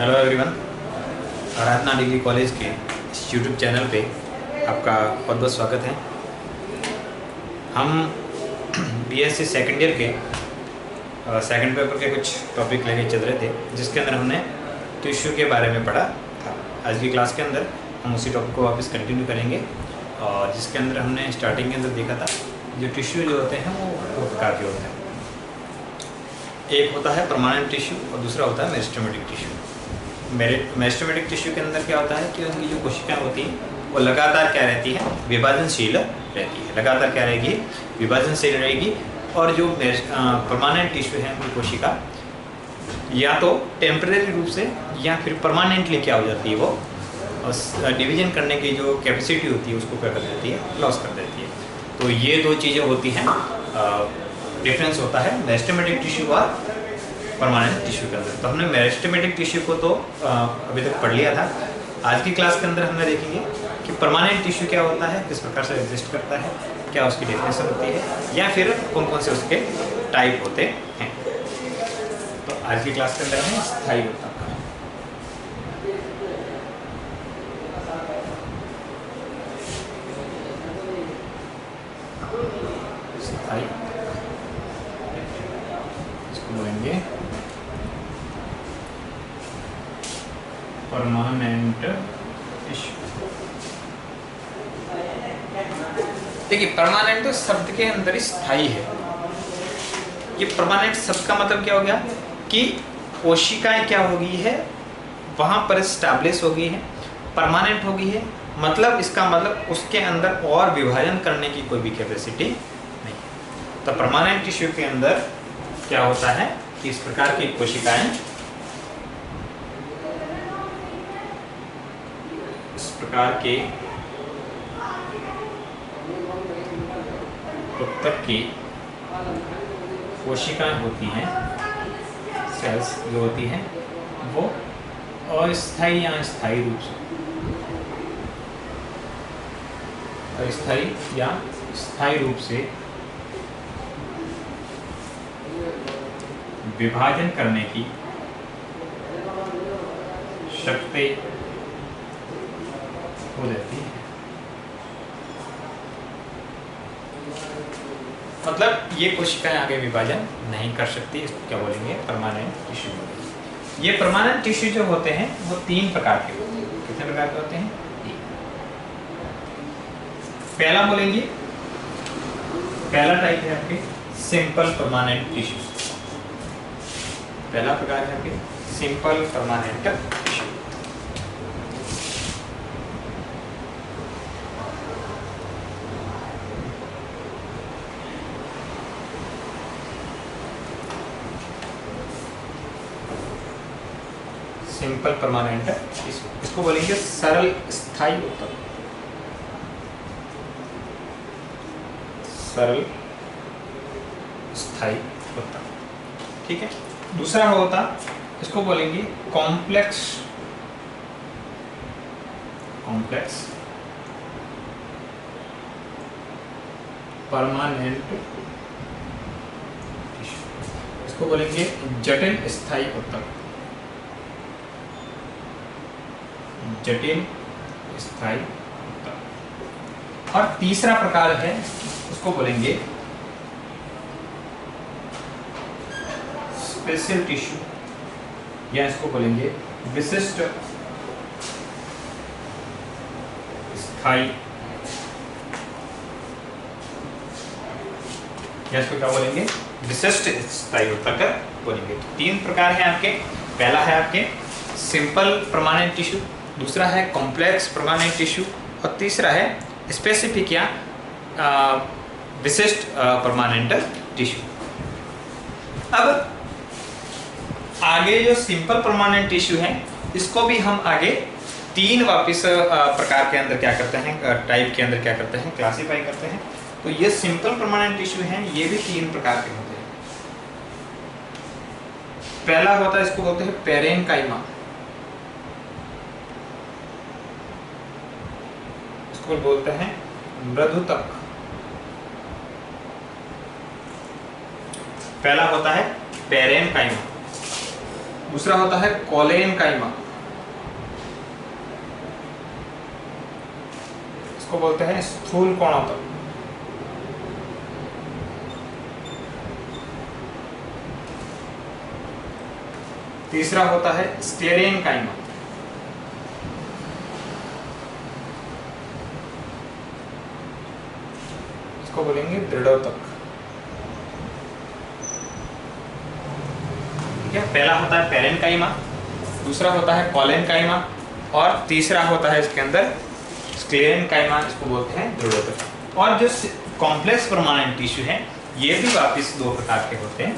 Hello everyone, आराधना degree college के इस YouTube channel पे आपका बहुत बहुत स्वागत है। हम बीएससी सेकेंड ईयर के सेकंड पेपर के कुछ टॉपिक लेके चल रहे थे, जिसके अंदर हमने टिश्यू के बारे में पढ़ा था। आज की क्लास के अंदर हम उसी टॉपिक को वापस कंटिन्यू करेंगे, और जिसके अंदर हमने स्टार्टिंग के अंदर देखा था जो टिश्यू जो होते हैं वो दो प्रकार के होते हैं। एक होता है परमानेंट टिश्यू और दूसरा होता है मेरिस्टेमेटिक टिश्यू। मेरिस्टेमेटिक टिश्यू के अंदर क्या होता है कि उनकी जो कोशिकाएं होती हैं वो लगातार क्या रहती है, विभाजनशील रहती है। लगातार क्या रहेगी, विभाजनशील रहेगी। और जो परमानेंट टिश्यू है उनकी कोशिका या तो टेम्परेरी रूप से या फिर परमानेंटली क्या हो जाती है, वो डिवीजन करने की जो कैपेसिटी होती है उसको क्या कर देती है, लॉस कर देती है। तो ये दो चीज़ें होती हैं, डिफरेंस होता है मेरिस्टेमेटिक टिश्यू और परमानेंट टिश्यू के अंदर। तो हमने मेरिस्टेमेटिक टिश्यू को तो अभी तक पढ़ लिया था। आज की क्लास के अंदर हमने देखेंगे कि परमानेंट टिश्यू क्या होता है, किस प्रकार से एग्जिस्ट करता है, क्या उसकी डेफिनेशन होती है, या फिर कौन कौन से उसके टाइप होते हैं। तो आज की क्लास के अंदर है स्थायी ऊतक। स्थायी इसको बोलेंगे परमानेंट टिश्यू। देखिए, परमानेंट तो शब्द के अंदर ही स्थायी है। ये परमानेंट शब्द का मतलब क्या हो गया कि कोशिकाएं क्या हो गई है, वहां पर स्टैब्लिश हो गई है, परमानेंट हो गई है। मतलब इसका मतलब उसके अंदर और विभाजन करने की कोई भी कैपेसिटी नहीं है। तो परमानेंट टिश्यू के अंदर क्या होता है कि इस प्रकार की कोशिकाएं प्रकार के ऊतक की कोशिकाएं होती हैं, सेल्स जो होती हैं वो अस्थायी या स्थायी रूप से, अस्थायी या स्थायी रूप से विभाजन करने की शक्ति हो जाती है। मतलब ये कोशिकाएं आगे विभाजन नहीं कर सकती, इसको क्या बोलेंगे, परमानेंट टिश्यू बोलेंगे। ये परमानेंट टिश्यू जो होते हैं वो तीन प्रकार के होते हैं। कितने प्रकार के होते हैं? पहला बोलेंगे, पहला टाइप है आपके सिंपल परमानेंट टिश्यू। पहला प्रकार है आपके simple permanent tissue. Simple permanent, इसको बोलेंगे सरल स्थायी ऊतक। सरल स्थायी ऊतक, ठीक है। दूसरा होता, इसको बोलेंगे कॉम्प्लेक्स परमानेंट टिश्यू। इसको बोलेंगे जटिल स्थायी ऊतक। जटिल स्थायी ऊतक। और तीसरा प्रकार है, उसको बोलेंगे स्पेशल टिश्यू, या इसको बोलेंगे विशिष्ट स्थायी, या इसको क्या बोलेंगे, विशिष्ट स्थायी ऊतक बोलेंगे। तीन प्रकार हैं आपके। पहला है आपके सिंपल परमानेंट टिश्यू, दूसरा है कॉम्प्लेक्स परमानेंट टिश्यू, और तीसरा है स्पेसिफिक या विशिष्ट परमानेंट टिश्यू। अब आगे जो सिंपल परमानेंट टिश्यू है, इसको भी हम आगे तीन वापिस प्रकार के अंदर क्या करते हैं, टाइप के अंदर क्या करते हैं, क्लासीफाई करते हैं। तो ये सिंपल परमानेंट टिश्यू हैं, ये भी तीन प्रकार के होते हैं। पहला होता है, इसको बोलते हैं पेरेन्काइमा। इसको बोलते हैं मृदुतक। पहला होता है पेरेन्काइमा, दूसरा होता है कोलेनकाइमा, इसको बोलते हैं स्थूल कोणोत्तक। तीसरा होता है स्क्लेरेनकाइमा, इसको बोलेंगे दृढ़ोतक। ठीक है, पहला होता है पेरेनकाइमा, दूसरा होता है कोलेनकाइमा और तीसरा होता है इसके अंदर स्क्लेरेनकाइमा, इसको बोलते हैं दृढ़ोतक। और जो कॉम्प्लेक्स परमानेंट टिश्यू है ये भी वापिस दो प्रकार के होते हैं।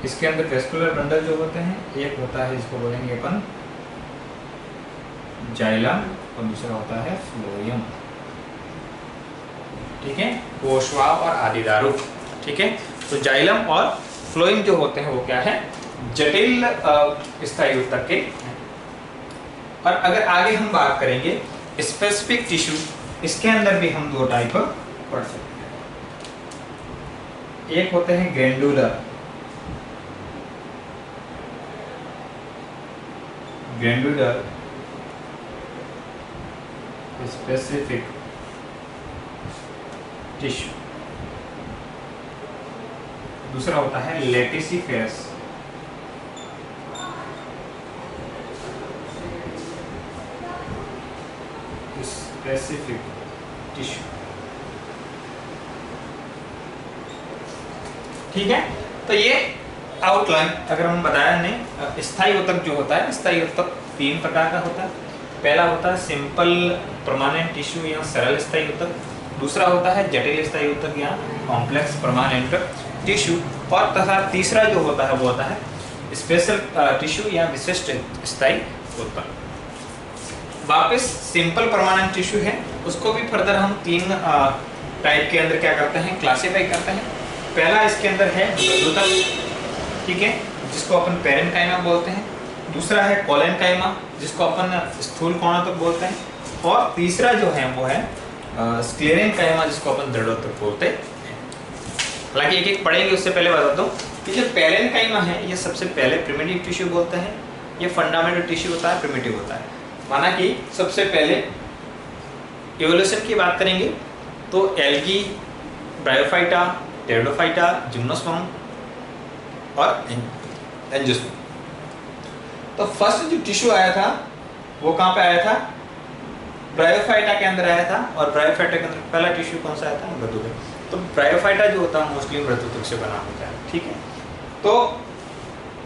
इसके अंदर वेस्कुलर बंडल जो होते हैं, एक होता है इसको बोलेंगे अपन जाइलम और दूसरा होता है फ्लोएम। ठीक है, कोशवाव और आदिदारू। ठीक है, तो जाइलम और फ्लोएम जो होते हैं वो क्या है, जटिल स्थायी ऊतक के। और अगर आगे हम बात करेंगे स्पेसिफिक टिश्यू, इसके अंदर भी हम दो टाइप पढ़ सकते हैं। एक होते हैं ग्रैंडुलर, ग्रैंडुलर स्पेसिफिक टिश्यू, दूसरा होता है लेटिसिफेरस स्पेसिफिक टिश्यू। ठीक है, तो ये आउटलाइन अगर हम बताया नहीं, स्थायी ऊतक जो होता है, स्थायी ऊतक तीन प्रकार का होता है। पहला होता है सिंपल परमानेंट टिश्यू या सरल स्थायी ऊतक, दूसरा होता है जटिल स्थायी ऊतक या कॉम्प्लेक्स परमानेंट टिश्यू, और तथा तीसरा जो होता है वो होता है स्पेशल टिश्यू या विशिष्ट स्थायी ऊतक। वापस सिंपल परमानेंट टिश्यू है, उसको भी फर्दर हम तीन टाइप के अंदर क्या करते हैं, क्लासिफाई करते हैं। पहला इसके अंदर है मृदुतक, ठीक है, जिसको अपन पेरेनकाइमा बोलते हैं। दूसरा है कोलेनकाइमा, जिसको अपन स्थूल कोणोत्तक बोलते हैं। और तीसरा जो है वो है स्क्लेरेनकाइमा, जिसको अपन दृढ़ोतक बोलते हैं। हालांकि एक एक पढ़ेंगे, उससे पहले बता दूं कि जो पेरेनकाइमा है ये सबसे पहले प्रिमिटिव टिश्यू बोलते हैं। ये फंडामेंटल टिश्यू होता है, प्रिमिटिव होता है। माना कि सबसे पहले इवोल्यूशन की बात करेंगे तो एल्गी, ब्रायोफाइटा, टेरिडोफाइटा, जिम्नोस्पर्म और एंजियोस्पर्म। तो फर्स्ट जो टिश्यू आया था वो कहाँ पे आया था, ब्रायोफाइटा के अंदर आया था। और ब्रायोफाइटा के अंदर पहला टिश्यू कौन सा आया था, मृदुतक। तो ब्रायोफाइटा जो होता है मोस्टली मृदुतक से बना होता है। ठीक है, तो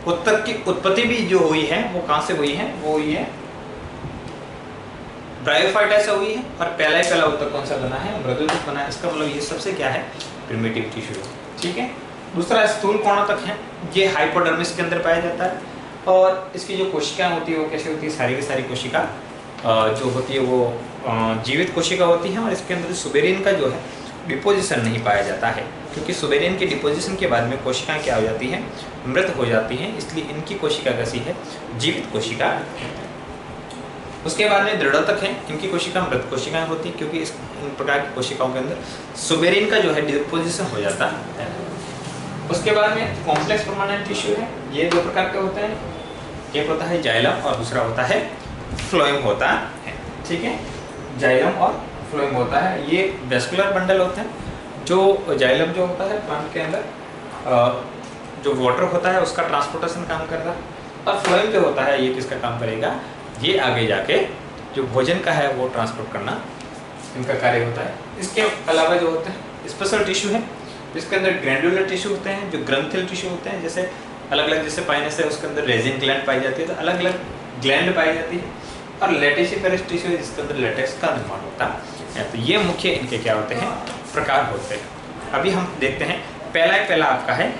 ऊतक की उत्पत्ति भी जो हुई है वो कहाँ से हुई है, वो हुई है ब्रायोफाइटा से हुई है। और पहला ही पहला ऊतक कौन सा बना है, मृदुतक बना है। इसका मतलब ये सबसे क्या है, प्रिमिटिव टिश्यू। ठीक है, दूसरा स्थूल कोणोत्तक है, ये हाइपोडर्मिस के अंदर पाया जाता है। और इसकी जो कोशिकाएं होती है वो कैसे होती है, सारी की सारी कोशिका जो होती है वो जीवित कोशिका होती है। और इसके अंदर सुबेरिन का जो है डिपोजिशन नहीं पाया जाता है, क्योंकि सुबेरिन के डिपोजिशन के बाद में कोशिकाएं क्या हो जाती हैं, मृत हो जाती हैं। इसलिए इनकी कोशिका कैसी है, जीवित कोशिका। उसके बाद में दृढ़ोतक है, इनकी कोशिका मृत कोशिकाएं होती हैं, क्योंकि इन प्रकार की कोशिकाओं के अंदर सुबेरिन का जो है डिपोजिशन हो जाता है। उसके बाद में कॉम्प्लेक्स परमानेंट टिश्यू है, ये दो प्रकार के होते हैं, एक होता है जाइलम और दूसरा होता है फ्लोएम होता है। ठीक है, जाइलम और फ्लोएम होता है, ये वेस्कुलर बंडल होते हैं। जो जाइलम जो होता है प्लांट के अंदर जो वाटर होता है उसका ट्रांसपोर्टेशन काम करता है। और फ्लोएम जो होता है ये किसका काम करेगा, ये आगे जाके जो भोजन का है वो ट्रांसपोर्ट करना इनका कार्य होता है। इसके अलावा जो होते हैं स्पेशल टिश्यू है, जिसके अंदर ग्रैंडुलर टिश्यू होते हैं, जो ग्रंथिल टिश्यू होते हैं। जैसे अलग अलग, जैसे पाइनस है उसके अंदर रेजिन ग्लैंड पाई जाती है, तो अलग अलग ग्लैंड पाई जाती है। और लेटिसिफेरस टिश्यू है, जिसके अंदर लेटेक्स का निर्माण होता है। तो ये मुख्य इनके क्या होते हैं, प्रकार होते हैं। अभी हम देखते हैं, पहला आपका है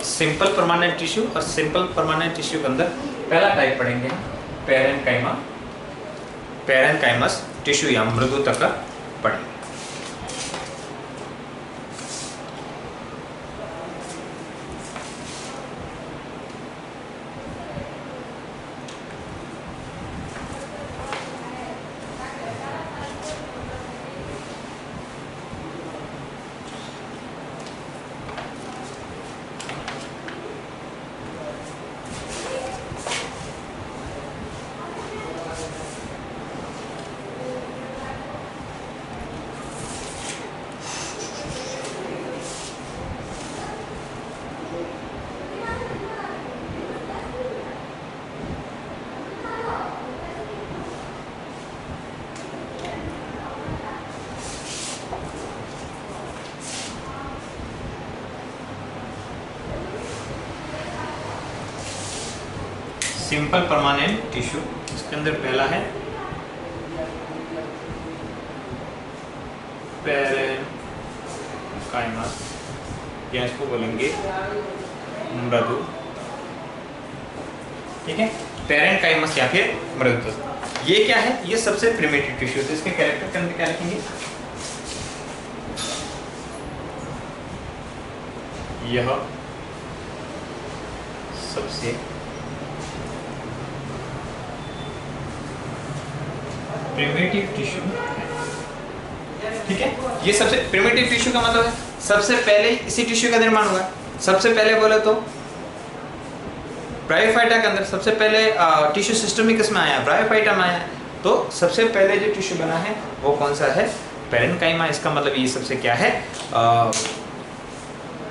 सिंपल परमानेंट टिश्यू। और सिंपल परमानेंट टिश्यू के अंदर पहला टाइप पढ़ेंगे पेरेनकाइमा, पेरेनकाइमस टिश्यू या मृदुतक पढ़ेंगे। Simple permanent tissue. इसके अंदर पहला है पैरेनकाइमा, या इसको बोलेंगे मृदु, ठीक है, पैरेनकाइमस या फिर मृदु। ये क्या है? ये सबसे प्रिमिटिव टिश्यू। तो इसके कैरेक्टर के अंदर क्या लिखेंगे? यह सबसे प्रिमिटिव टिश्यू है, ठीक है। ये सबसे प्रिमिटिव टिश्यू का मतलब है सबसे पहले इसी टिश्यू का निर्माण हुआ। सबसे पहले बोले तो ब्रायोफाइटा के अंदर सबसे पहले टिश्यू सिस्टम ही किसमें आया? ब्रायोफाइटा में आया। तो सबसे पहले जो टिश्यू बना है वो कौन सा है? पैरेनकाइमा। इसका मतलब ये सबसे क्या है?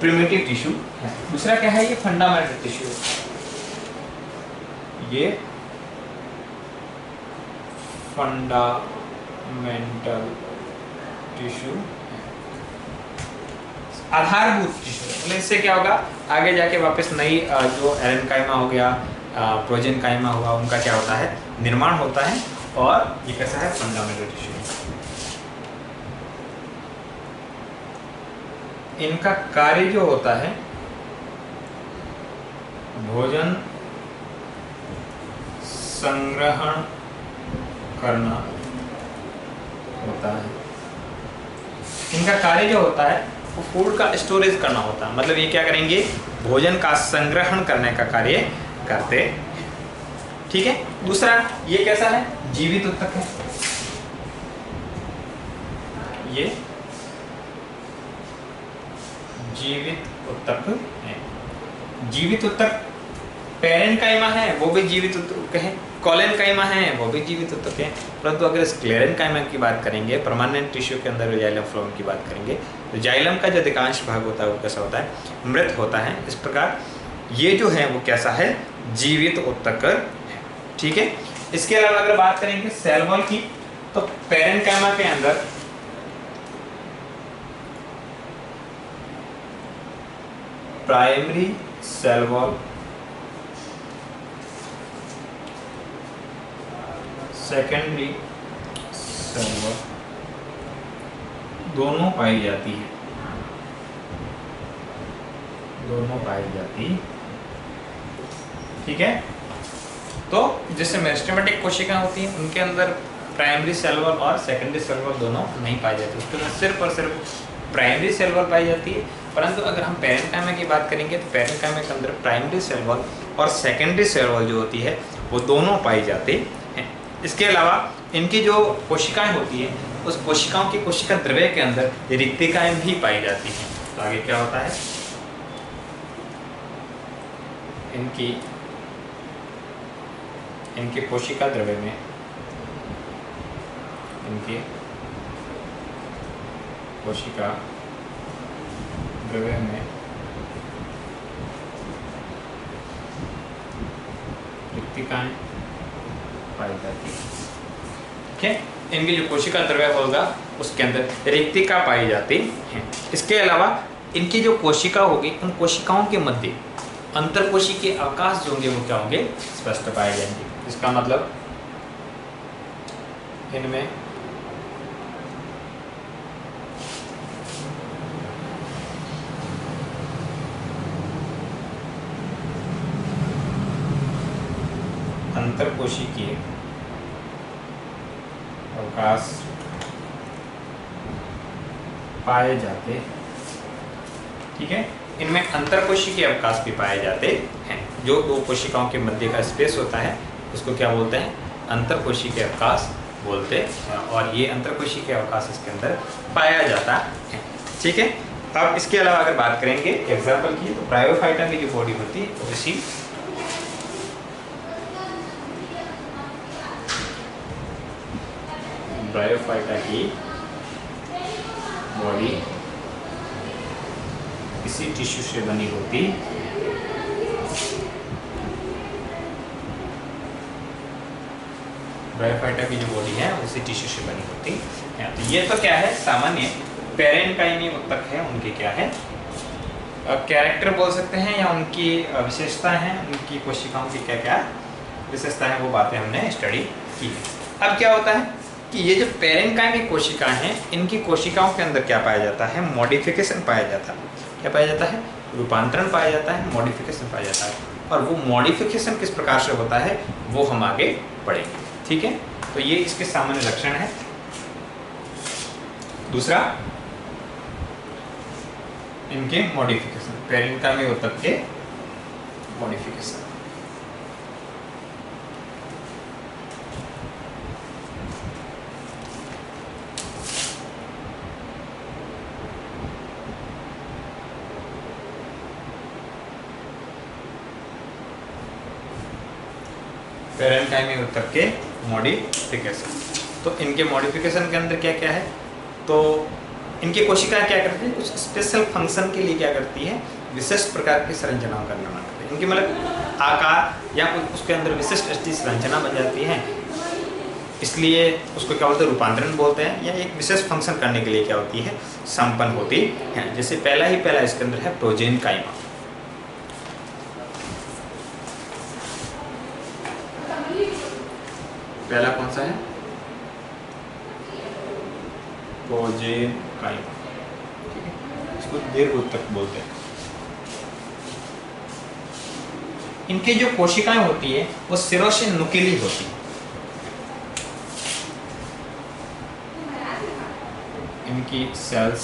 प्रिमिटिव टिश्यू है। दूसरा क्या है? ये फंडामेंटल टिश्यू। ये फंडामेंटल टिश्यू, आधारभूत टिश्यू। मतलब इससे क्या होगा? आगे जाके वापस नई जो एरेनकाइमा हो गया, प्रोजेनकाइमा हुआ, उनका क्या होता है? निर्माण होता है। और ये कैसा है? Fundamental tissue. इनका कार्य जो होता है भोजन संग्रहण करना होता है। इनका कार्य जो होता है वो फूड का स्टोरेज करना होता है। मतलब ये क्या करेंगे? भोजन का संग्रहण करने का कार्य करते हैं, ठीक है। दूसरा ये कैसा है? जीवित ऊतक है। ये जीवित ऊतक है। जीवित ऊतक पैरेनकाइमा है, वो भी जीवित ऊतक है। कोलेनकाइमा है, वो भी जीवित ऊतक है। परंतु अगर स्क्लेरेनकाइमा की बात करेंगे, परमानेंट टिश्यू के अंदर जाइलम फ्लोएम की बात करेंगे, तो जाइलम का जो अधिकांश भाग होता है वो कैसा होता है? मृत होता है। इस प्रकार ये जो है वो कैसा है? जीवित ऊतक है, ठीक है। इसके अलावा अगर बात करेंगे सेल वॉल की, तो पैरेनकाइमा के अंदर primary cell wall, secondary cell wall दोनों पाई जाती है, दोनों पाई जाती, ठीक है। तो जैसे मेरिस्टेमेटिक कोशिकाएं होती हैं उनके अंदर प्राइमरी सेल वॉल और सेकेंडरी सेल वॉल दोनों नहीं पाई जाती, उसके अंदर सिर्फ और सिर्फ प्राइमरी सेल वॉल पाई जाती है। परंतु अगर हम पैरेनकाइमा की बात करेंगे तो पैरेनकाइमा के अंदर प्राइमरी सेल वॉल और सेकेंडरी सेल वॉल जो होती है वो दोनों पाई जाती हैं। इसके अलावा इनकी जो कोशिकाएं होती हैं उस कोशिकाओं की कोशिका द्रव्य के अंदर रिक्तिकाएं भी पाई जाती हैं। तो आगे क्या होता है? इनकी कोशिका द्रव्य में, इनके कोशिका द्रव्य में रिक्तिकाएं पाई जाती है, ठीक है। इनकी जो कोशिका द्रव्य होगा उसके अंदर रिक्तिका पाई जाती है। इसके अलावा इनकी जो कोशिका होगी उन कोशिकाओं के मध्य अंतरकोशिकीय अवकाश जो होंगे वो क्या होंगे? स्पष्ट पाए जाएंगे। इसका मतलब इनमें अंतरकोशिकीय अवकाश पाए जाते, ठीक है। इनमें अंतरकोशिकीय अवकाश भी पाए जाते हैं। जो दो कोशिकाओं के मध्य का स्पेस होता है उसको क्या बोलते हैं? अंतरकोशिकीय अवकाश बोलते हैं। और ये अंतरकोशिकीय अवकाश इसके अंदर पाया जाता है, ठीक है। अब इसके अलावा अगर बात करेंगे एग्जाम्पल की, तो ब्रायोफाइटा की जो बॉडी होती है वो इसी ब्रायोफाइटा की बॉडी इसी टिश्यू से बनी होती, ब्रायोफाइटा की जो बॉडी है उसी टिश्यू से बनी होती है। तो ये तो क्या है? सामान्य पैरेनकाइमी ऊतक है, उनके क्या है? कैरेक्टर बोल सकते हैं या उनकी विशेषता हैं, उनकी कोशिकाओं की क्या क्या विशेषताएं वो बातें हमने स्टडी की है। अब क्या होता है कि ये जो पेरेन्काइमिक कोशिकाएं हैं, इनकी कोशिकाओं के अंदर क्या पाया जाता है? मॉडिफिकेशन पाया जाता है। क्या पाया जाता है? रूपांतरण पाया जाता है, मॉडिफिकेशन पाया जाता है। और वो मॉडिफिकेशन किस प्रकार से होता है वो हम आगे पढ़ेंगे, ठीक है। तो ये इसके सामान्य लक्षण है। दूसरा, इनके मॉडिफिकेशन, पेरेन्काइमिक ऊतक के मॉडिफिकेशन। पेरेन्काइमिक ऊतक के मॉडिफिकेशन। तो इनके मॉडिफिकेशन के अंदर क्या क्या है? तो इनकी कोशिकाएं क्या करती है? कुछ स्पेशल फंक्शन के लिए क्या करती है? विशिष्ट प्रकार की संरचनाओं का निर्माण करती है। इनकी मतलब आकार या उसके अंदर विशिष्ट संरचना बन जाती है, इसलिए उसको क्या बोलते हैं? रूपांतरण बोलते हैं। या एक विशेष फंक्शन करने के लिए क्या होती है? संपन्न होती है। जैसे पहला इसके अंदर है प्रोजेनकाइमा। पहला कौन सा है? प्रोजेनकाइमा, ठीक है। इसको दीर्घ ऊतक बोलते हैं। इनकी जो कोशिकाएं होती है वो सिरों से नुकीली होती है। इनकी सेल्स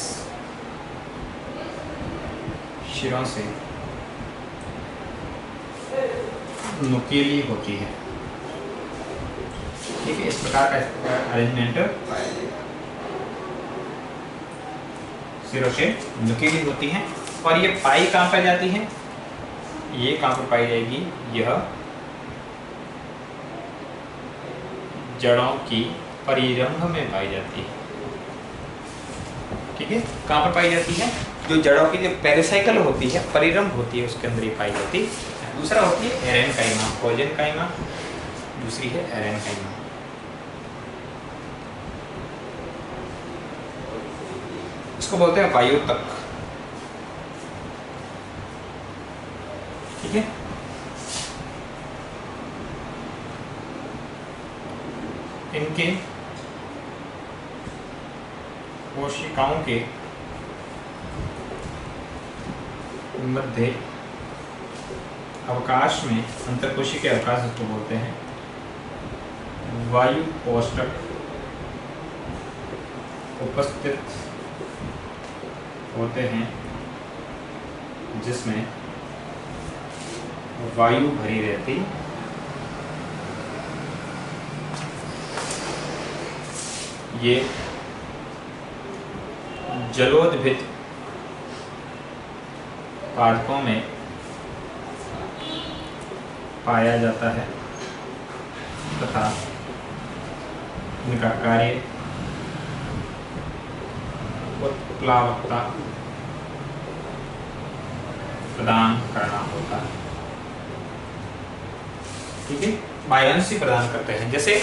सिरों से नुकीली होती है, ठीक है। इस प्रकार का अरेंजमेंट पाया जाएगा। सिरों से नुकीली होती हैं। और ये पाई कहाँ पर जाती है? ये कहाँ पर पाई जाएगी? यह जड़ों की परिरंभ में पाई जाती है, ठीक है। कहाँ पर पाई जाती है? जो जड़ों की जो पेरिसाइकल होती है, परिरंभ होती है, उसके अंदर ही पाई जाती है। दूसरा होती है एरेनकाइमा, प्रोजेनकाइमा। दूसरी है एरेनकाइमा। इसको बोलते हैं वायुतक, ठीक है। इनके कोशिकाओं के मध्य अवकाश में, अंतरकोशिकीय अवकाश इसको बोलते हैं, वायु कोष्ठक उपस्थित होते हैं, जिसमें वायु भरी रहती। ये जलोद्भिद पादपों में पाया जाता है तथा इनका कार्य उत्प्लावकता प्रदान करना होता है, ठीक है। बायोन्सी प्रदान करते हैं। जैसे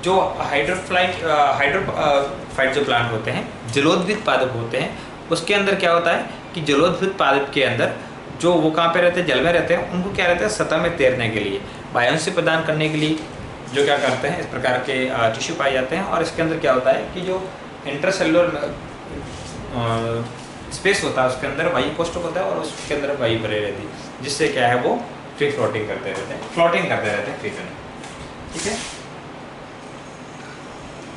जो हाइड्रोफाइट जो प्लांट होते हैं, जलोद्भिद पादप होते हैं, उसके अंदर क्या होता है कि जलोद्भिद पादप के अंदर जो वो कहाँ पे रहते हैं? जल में रहते हैं। उनको क्या रहता है? सतह में तैरने के लिए, बायोन्सी प्रदान करने के लिए जो क्या करते हैं? इस प्रकार के टिश्यू पाए जाते हैं। और इसके अंदर क्या होता है कि जो इंटरसेलुलर स्पेस होता है, उसके अंदर वायु कोष्ठक होता है और उसके अंदर वायु भरी रहती है, जिससे क्या है? वो फ्री फ्लोटिंग करते रहते हैं, फ्री में, ठीक है।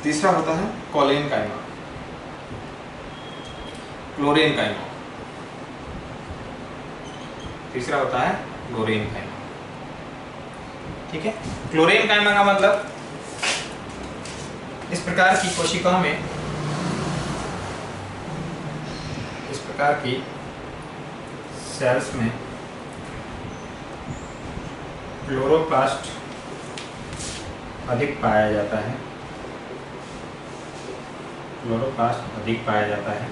तीसरा होता है कोलेनकाइमा, क्लोरेनकाइमा। तीसरा होता है क्लोरेनकाइमा, ठीक है। क्लोरेनकाइमा का मतलब इस प्रकार की कोशिकाओं में, इस प्रकार की सेल्स में क्लोरोप्लास्ट अधिक पाया जाता है, क्लोरोप्लास्ट अधिक पाया जाता है,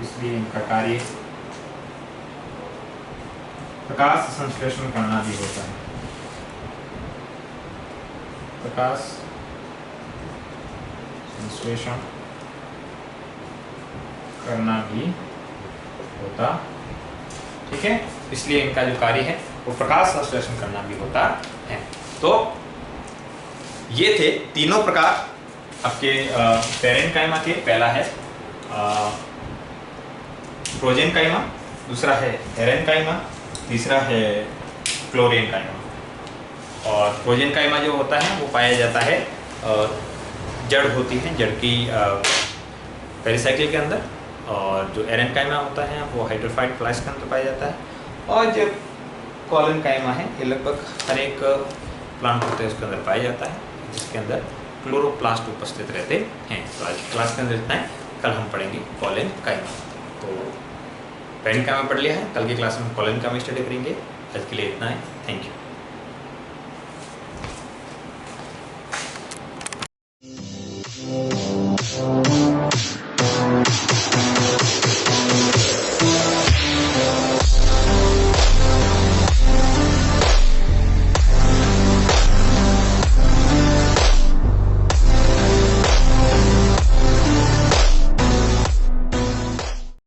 इसलिए इनका कार्य प्रकाश संश्लेषण करना भी होता है। प्रकाश संश्लेषण करना भी होता, ठीक है। इसलिए इनका जो कार्य है वो प्रकाश संश्लेषण करना भी होता है। तो ये थे तीनों प्रकार आपके पेरेन्काइमा के। पहला है प्रोजेन्काइमा, दूसरा है एरेन्काइमा, तीसरा है क्लोरेन्काइमा। और प्रोजेन्काइमा जो होता है वो पाया जाता है जड़ होती है, जड़ की पेरिसाइकिल के अंदर, और जो एरेन्काइमा होता है वो हाइड्रोफाइट फ्लास्क के अंदर पाया जाता है। और जो कॉलेन्काइमा है ये लगभग हर एक प्लांट होते हैं उसके अंदर पाया जाता है, जिसके अंदर क्लोरोप्लास्ट उपस्थित रहते हैं। तो आज की क्लास के अंदर इतना है, कल हम पढ़ेंगे कॉलेन्काइमा। तो पेरेन्काइमा पढ़ लिया है, कल की क्लास में कॉलेन्काइमा स्टडी करेंगे। आज के लिए इतना है, थैंक यू।